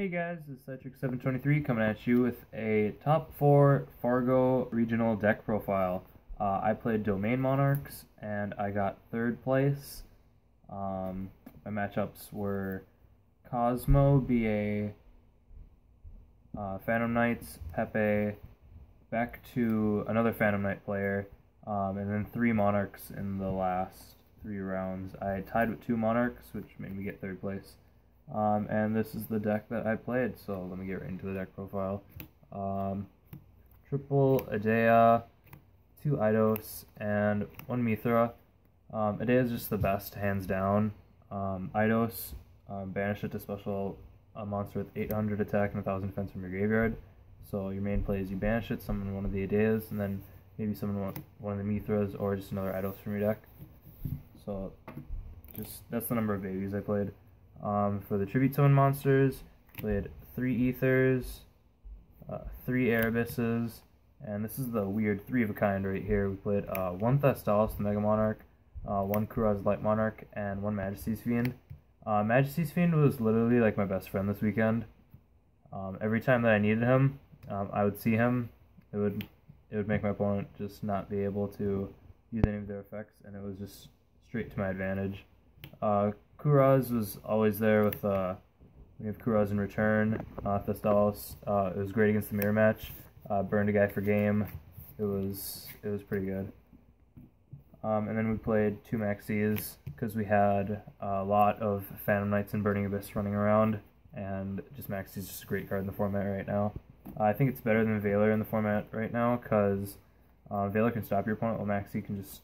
Hey guys, this is Citric723 coming at you with a top 4 Fargo regional deck profile. I played Domain Monarchs and I got 3rd place. My matchups were Cosmo, BA, Phantom Knights, Pepe, back to another Phantom Knight player, and then 3 Monarchs in the last 3 rounds. I tied with 2 Monarchs, which made me get 3rd place. And this is the deck that I played, so let me get right into the deck profile. Triple Adea, 2 Eidos, and 1 Mithra. Adea is just the best, hands down. Eidos, banish it to special a monster with 800 attack and 1000 defense from your graveyard. So your main play is you banish it, summon one of the Adeas, and then maybe summon one of the Mithras, or just another Eidos from your deck. So that's the number of babies I played. For the Tribute Summon monsters, played 3 Ethers, 3 Erebusses, and this is the weird 3 of a kind right here. We played 1 Thestalos, the Mega Monarch, 1 Kuraz Light Monarch, and 1 Majesty's Fiend. Majesty's Fiend was literally like my best friend this weekend. Every time that I needed him, I would see him. It would make my opponent just not be able to use any of their effects, and it was just straight to my advantage. Kuraz was always there with, when you have Kuraz in return. Thestalos, it was great against the mirror match. Burned a guy for game. It was pretty good. And then we played 2 Maxis, because we had a lot of Phantom Knights and Burning Abyss running around, and just Maxi is just a great card in the format right now. I think it's better than Veiler in the format right now, because Veiler can stop your opponent, while Maxi can just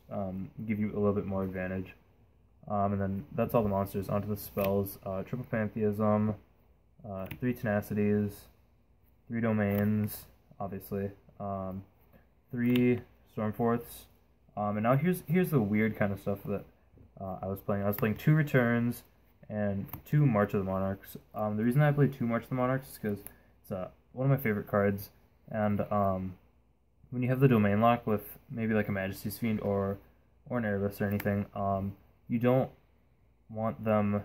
give you a little bit more advantage. And then that's all the monsters. Onto the spells. Triple Pantheism, 3 Tenacities, 3 Domains, obviously, 3 Stormforths. And now here's the weird kind of stuff that I was playing. I was playing 2 Returns and 2 March of the Monarchs. The reason I played 2 March of the Monarchs is because it's one of my favorite cards. And when you have the Domain lock with maybe like a Majesty's Fiend or an Erebus or anything, you don't want them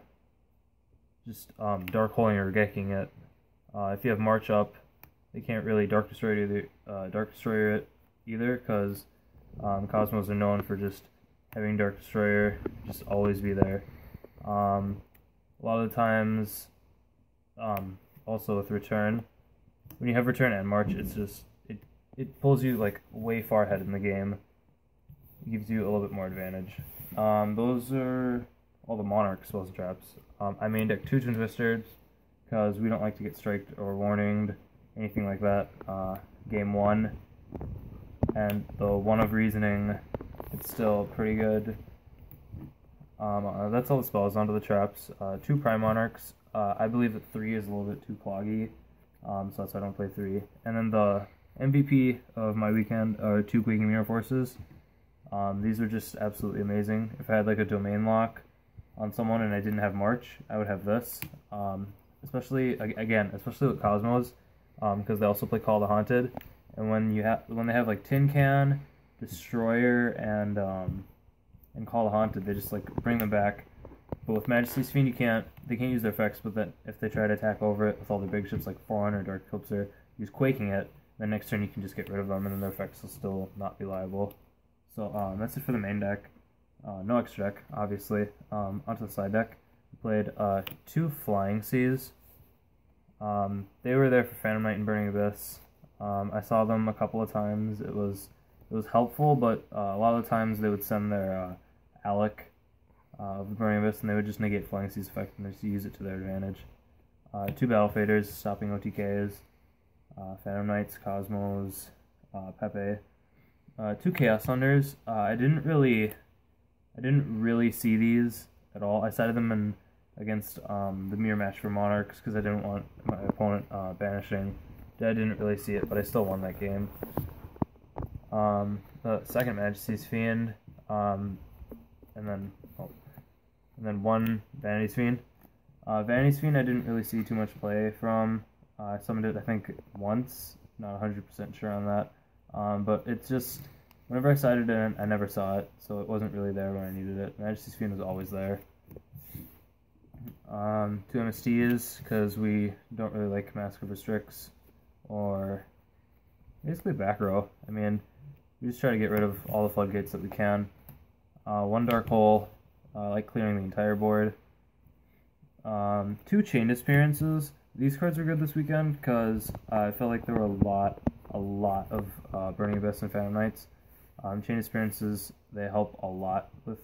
just Dark Holing or Gekking it. If you have March up, they can't really Dark Destroyer it either, because Cosmos are known for just having Dark Destroyer just always be there. A lot of the times, also with Return, when you have Return and March, it's just it pulls you like way far ahead in the game. It gives you a little bit more advantage. Those are all the Monarch spells and traps. I main deck 2 Twin Twisters, because we don't like to get striked or warninged, anything like that. Game 1. And the 1 of Reasoning, it's still pretty good. That's all the spells. Onto the traps. 2 Prime Monarchs. I believe that 3 is a little bit too cloggy, so that's why I don't play 3. And then the MVP of my weekend are 2 Quaking Mirror Forces. These are just absolutely amazing. If I had like a Domain lock on someone and I didn't have March, I would have this. Especially with Cosmos, because they also play Call the Haunted. And when they have like Tin Can, Destroyer, and Call the Haunted, they just like bring them back. But with Majesty's Fiend, they can't use their effects. But then if they try to attack over it with all their big ships like Forerunner or Dark Eclipser, use Quaking it. Then next turn you can just get rid of them, and then their effects will still not be liable. So that's it for the main deck. No extra deck, obviously. Onto the side deck, we played 2 Flying Seas. They were there for Phantom Knight and Burning Abyss. I saw them a couple of times. It was helpful, but a lot of the times they would send their Alec of the Burning Abyss, and they would just negate Flying Seas effect and just use it to their advantage. 2 Battle Faders, stopping OTKs. Phantom Knights, Cosmos, Pepe. 2 Chaos Thunders. I didn't really see these at all. I sided them in against the mirror match for Monarchs because I didn't want my opponent banishing. I didn't really see it, but I still won that game. The second Majesty's Fiend, and then 1 Vanity's Fiend. Vanity's Fiend I didn't really see too much play from. I summoned it I think once. Not 100% sure on that. But it's just, whenever I sided in, I never saw it, so it wasn't really there when I needed it. Majesty's Fiend was always there. 2 MSTs, because we don't really like Mask of Restricts, or basically back row. I mean, we just try to get rid of all the floodgates that we can. 1 Dark Hole, like clearing the entire board. 2 Chain Disappearances. These cards are good this weekend because I felt like there were a lot of Burning Abyss and Phantom Knights. Chain Disappearances, they help a lot with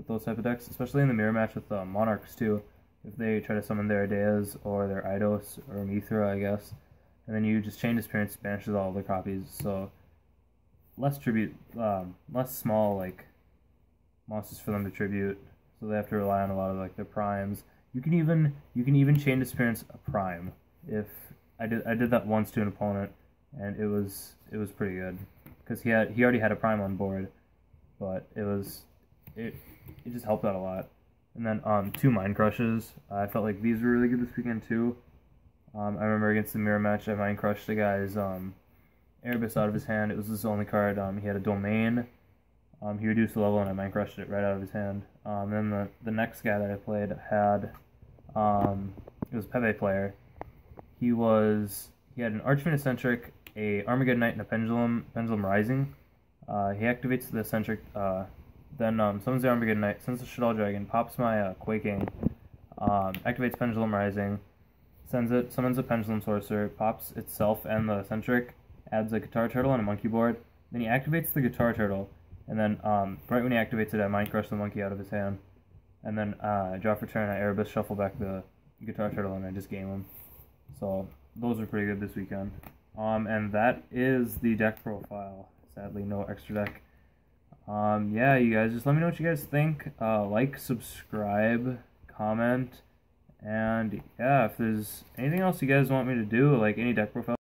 those type of decks, especially in the mirror match with Monarchs too. If they try to summon their Ideas or their Eidos or Mithra, I guess, and then you just Chain Disappearance banishes all their copies, so less tribute, less small like monsters for them to tribute, so they have to rely on a lot of like their primes. You can even Chain Disappearance a prime. If I did that once to an opponent, and it was pretty good because he already had a prime on board, but it just helped out a lot. And then 2 Mind Crushes. I felt like these were really good this weekend too. I remember against the mirror match, I Mind Crushed the guy's Erebus out of his hand. It was his only card. He had a domain. He reduced the level, and I Mind Crushed it right out of his hand. Then the next guy that I played had it was a Pepe player. He had an Archfiend Eccentric, a Armageddon Knight, and a Pendulum Rising. He activates the Eccentric, then summons the Armageddon Knight, sends the Shaddoll Dragon, pops my Quaking, activates Pendulum Rising, summons a Pendulum Sorcerer, pops itself and the Eccentric, adds a Guitar Turtle and a Monkey board. Then he activates the Guitar Turtle, and then right when he activates it, I Mind Crush the Monkey out of his hand. And then draw for turn, I Erebus, shuffle back the Guitar Turtle, and I just game him. So those are pretty good this weekend. And that is the deck profile. Sadly, no extra deck. Yeah, you guys, just let me know what you guys think. Like, subscribe, comment, and yeah, if there's anything else you guys want me to do, like any deck profile.